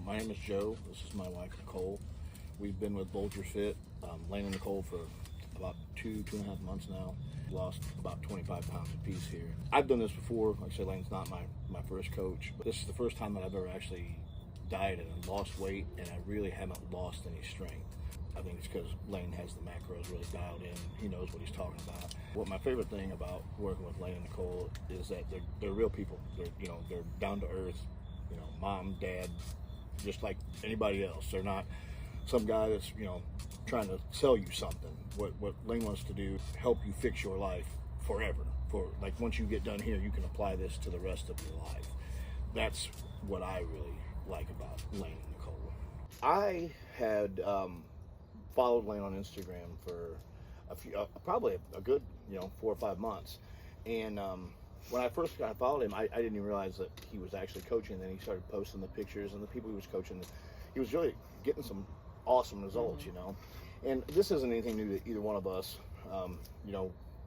My name is Joe. This is my wife, Nicole. We've been with Bullgerfit, Lane and Nicole, for about two and a half months now. Lost about 25 pounds apiece here. I've done this before. Like I said, Lane's not my first coach, but this is the first time that I've ever actually dieted and lost weight, and I really haven't lost any strength. I think it's because Lane has the macros really dialed in. He knows what he's talking about. What my favorite thing about working with Lane and Nicole is that they're real people. They're down to earth. Mom, dad, just like anybody else. They're not some guy that's trying to sell you something. What Lane wants to do, help you fix your life forever. For like, once you get done here, you can apply this to the rest of your life. That's what I really like about Lane and Nicole. I had followed Lane on Instagram for probably a good 4 or 5 months, and when I first followed him, I didn't even realize that he was actually coaching. And then he started posting the pictures and the people he was coaching. He was really getting some awesome results, And this isn't anything new to either one of us.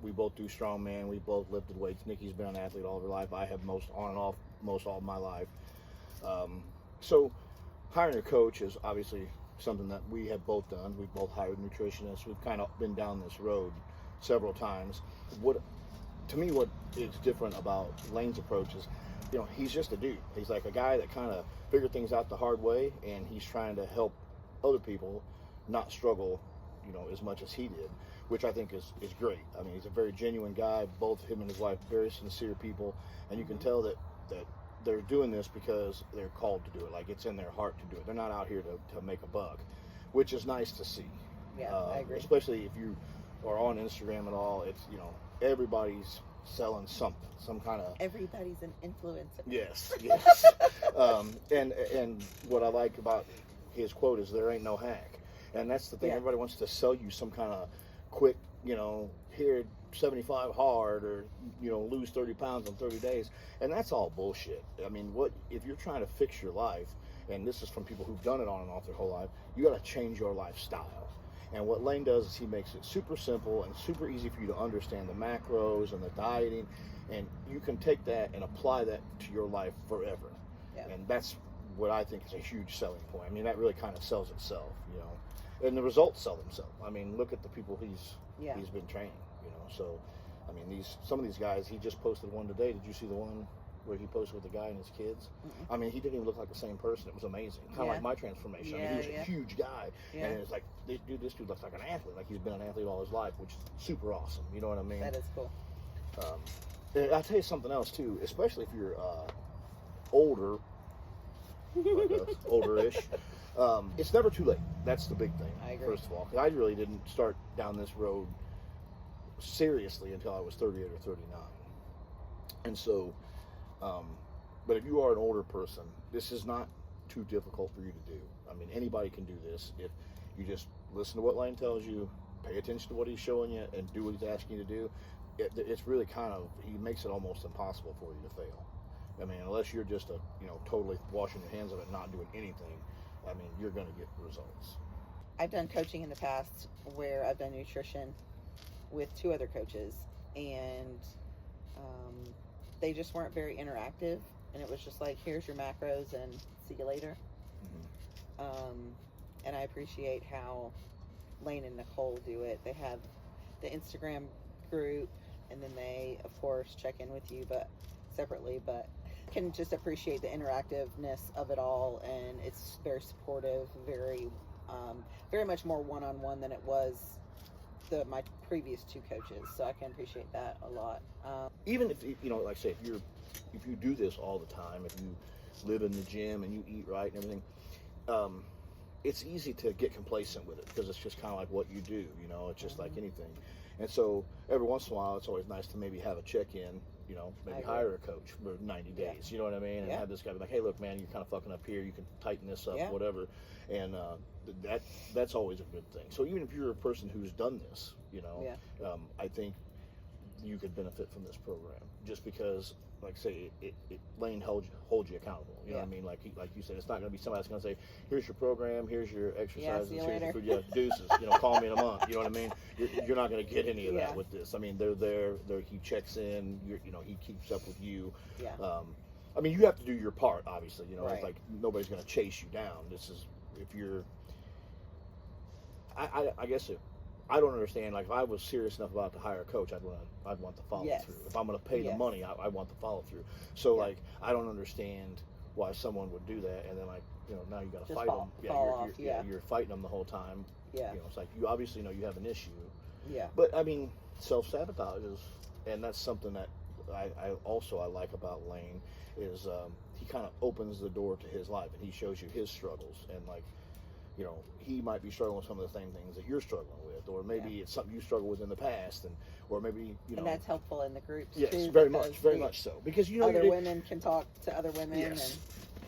We both do strongman. We both lifted weights. Niki's been an athlete all of her life. I have most on and off most all of my life. So hiring a coach is obviously something that we have both done. We've both hired nutritionists. We've kind of been down this road several times. To me, what is different about Lane's approach is, he's just a dude. He's like a guy that kind of figured things out the hard way, and he's trying to help other people not struggle, as much as he did, which I think is great. I mean, he's a very genuine guy. Both him and his wife, very sincere people, and you can tell that they're doing this because they're called to do it. Like, it's in their heart to do it. They're not out here to make a buck, which is nice to see. Yeah, I agree. Especially if you are on Instagram at all. It's, everybody's selling something, some kind of... Everybody's an influencer. Yes. And what I like about his quote is, there ain't no hack. And that's the thing. Yeah. Everybody wants to sell you some kind of quick, here, 75 hard, or, lose 30 pounds in 30 days. And that's all bullshit. I mean, if you're trying to fix your life, and this is from people who've done it on and off their whole life, you got to change your lifestyle. And what Lane does is he makes it super simple and super easy for you to understand the macros and the dieting, and you can take that and apply that to your life forever. Yeah. And that's what I think is a huge selling point. I mean, that really kind of sells itself, and the results sell themselves. I mean, look at the people he's been training, So, I mean, some of these guys, he just posted one today. Did you see the one where he posted with the guy and his kids? I mean, he didn't even look like the same person. It was amazing. Kind of like my transformation. I mean, he was a huge guy. Yeah. And it's like, this dude looks like an athlete. Like, he's been an athlete all his life, which is super awesome. You know what I mean? That is cool. And I'll tell you something else, too. Especially if you're older, older-ish. It's never too late. That's the big thing. I agree. First of all, because I really didn't start down this road seriously until I was 38 or 39. And so, but if you are an older person, this is not too difficult for you to do. I mean, anybody can do this if you just listen to what Lane tells you, pay attention to what he's showing you, and do what he's asking you to do. It's really he makes it almost impossible for you to fail. I mean, unless you're just totally washing your hands of it, not doing anything, I mean, you're going to get results. I've done coaching in the past where I've done nutrition with 2 other coaches, and they just weren't very interactive, and it was just like, here's your macros and see you later. And I appreciate how Lane and Nicole do it. They have the Instagram group, and then they, of course, check in with you, but separately, but can just appreciate the interactiveness of it all, and it's very supportive, very much more one-on-one than it was my previous 2 coaches, so I can appreciate that a lot. Even if like I say, if you do this all the time, if you live in the gym and you eat right and everything, it's easy to get complacent with it because it's just kind of like what you do. It's just like anything. And so every once in a while, it's always nice to maybe have a check-in. Maybe hire a coach for 90 days. You know what I mean? And have this guy be like, hey, look, man, you're kind of fucking up here. You can tighten this up, whatever. And that's always a good thing. So even if you're a person who's done this, I think you could benefit from this program just because, like I say, Lane holds you accountable. You know what I mean? Like you said, it's not going to be somebody that's going to say, here's your program, here's your exercises, see you here's your later. food. Yeah, deuces. Call me in a month. You know what I mean? You're not going to get any of that with this. I mean, they're there. He checks in. He keeps up with you. I mean, you have to do your part, obviously. You know, Right. it's like nobody's going to chase you down. This is if you're. I guess I don't understand. Like, if I was serious enough about to hire a coach, I'd want the follow Yes. through. If I'm going to pay the Yes. money, I want the follow through. So Yeah. like, I don't understand why someone would do that, and then like, you know, now you got to Just fight fall them. off, yeah. You're fighting them the whole time. Yeah. You know, it's like you obviously know you have an issue. Yeah. But I mean, self-sabotage is, and that's something that I like about Lane is he kind of opens the door to his life, and he shows you his struggles, and like, you know, he might be struggling with some of the same things that you're struggling with, or maybe it's something you struggled with in the past, or maybe, you know. And that's helpful in the groups yes, too. very much so, because you know other women can talk to other women. Yes.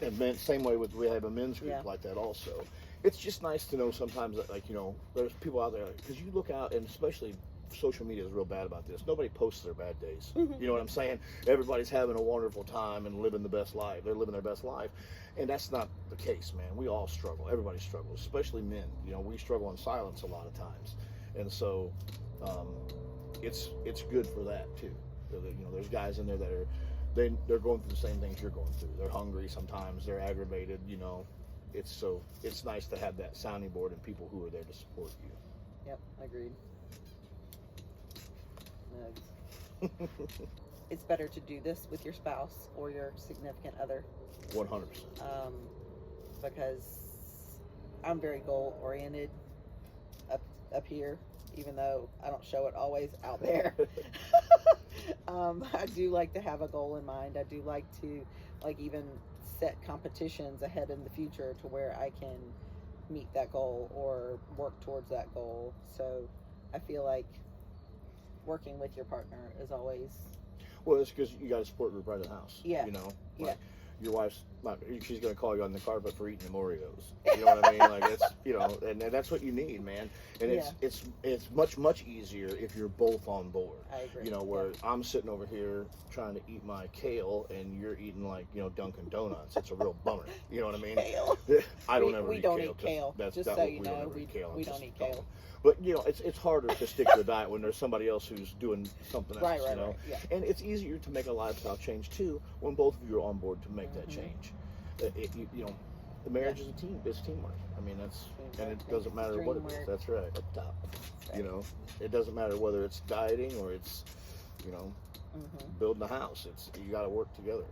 And men, same way with we have a men's group Yeah. like that also. It's just nice to know sometimes that, like, you know, there's people out there, because you look out, and especially social media is real bad about this. Nobody posts their bad days. You know what I'm saying? Everybody's having a wonderful time and living the best life. They're living their best life. And that's not the case, man. We all struggle. Everybody struggles, especially men. You know, we struggle in silence a lot of times. And so it's good for that, too. You know, there's guys in there that are, they're going through the same things you're going through. They're hungry sometimes. They're aggravated, you know. It's nice to have that sounding board and people who are there to support you. Yep, agreed. Nugs. It's better to do this with your spouse or your significant other. 100%. Because I'm very goal oriented up here, even though I don't show it always out there. I do like to have a goal in mind. I do like to even set competitions ahead in the future to where I can meet that goal or work towards that goal. So I feel like working with your partner is always. Well, it's because you got a support group right at the house. Yeah. You know? Yeah. Like, your wife's she's going to call you on the carpet for eating them Oreos. You know what I mean? Like, it's, you know, and that's what you need, man. And it's much easier if you're both on board. I agree. You know, where I'm sitting over here trying to eat my kale and you're eating, like, you know, Dunkin' Donuts. It's a real bummer. You know what I mean? Kale. I don't ever we eat don't kale. eat kale. Just so you know, we don't eat kale. But, you know, it's harder to stick to a diet when there's somebody else who's doing something else, you know? Right, yeah. And it's easier to make a lifestyle change, too, when both of you are on board to make that change. You know, the marriage is a team. It's teamwork. I mean, and it doesn't matter what it is. That's right, up top. Right. You know, it doesn't matter whether it's dieting or it's, you know, building a house. You got to work together.